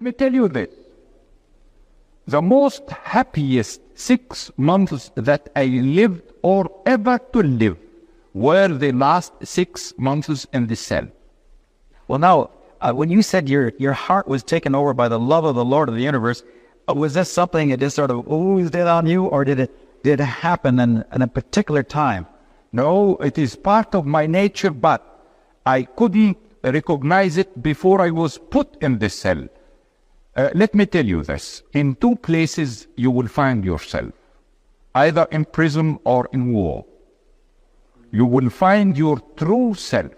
me tell you this. The most happiest 6 months that I lived or ever to live were the last 6 months in the cell. Well, now, when you said your heart was taken over by the love of the Lord of the universe, was this something that just sort of oozed in on you, or did it happen in a particular time? No, it is part of my nature, but I couldn't recognize it before I was put in the cell. Let me tell you this. In two places you will find yourself, either in prison or in war. You will find your true self.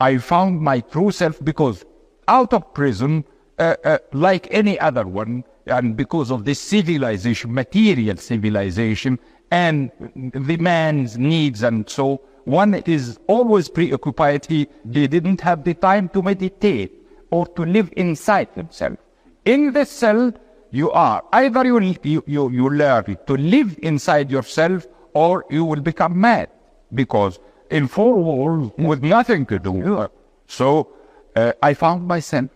I found my true self because out of prison, like any other one, and because of this civilization, material civilization, and the man's needs, and so one is always preoccupied. He didn't have the time to meditate or to live inside himself. In the cell, you are either you learn to live inside yourself, or you will become mad, because in four walls with nothing to do. So I found myself.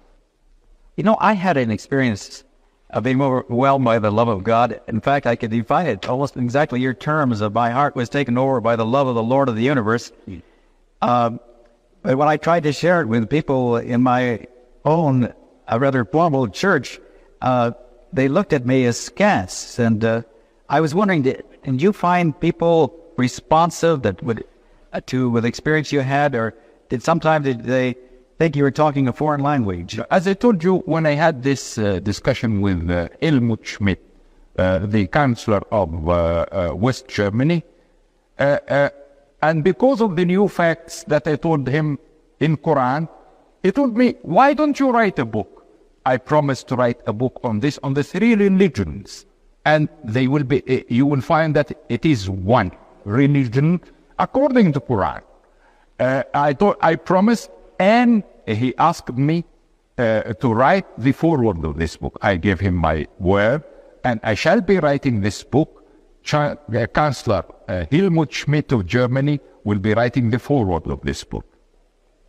You know, I had an experience of being overwhelmed by the love of God. In fact, I could define it almost exactly your terms of my heart was taken over by the love of the Lord of the universe. But when I tried to share it with people in my own rather formal church, they looked at me askance. And I was wondering, did you find people responsive that would to the experience you had, or did they think you were talking a foreign language? As I told you, when I had this discussion with Helmut Schmidt, the Chancellor of West Germany, and because of the new facts that I told him in Quran, he told me, why don't you write a book? I promised to write a book on the three religions, and they will be. You will find that it is one religion according to Quran. I promised, and he asked me to write the foreword of this book. I gave him my word, and I shall be writing this book. Chancellor Helmut Schmidt of Germany will be writing the foreword of this book.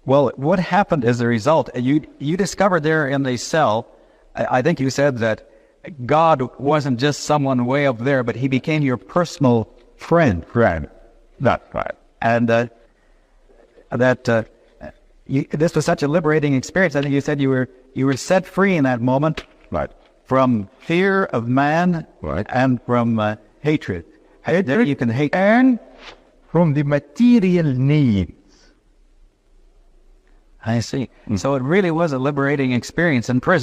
Well, what happened as a result? You discovered there in the cell, I think you said that God wasn't just someone way up there, but he became your personal friend. That's right. And this was such a liberating experience. I think you said you were set free in that moment, right, from fear of man, right, and from hatred. You can hate, and from the material needs. I see. So it really was a liberating experience in prison.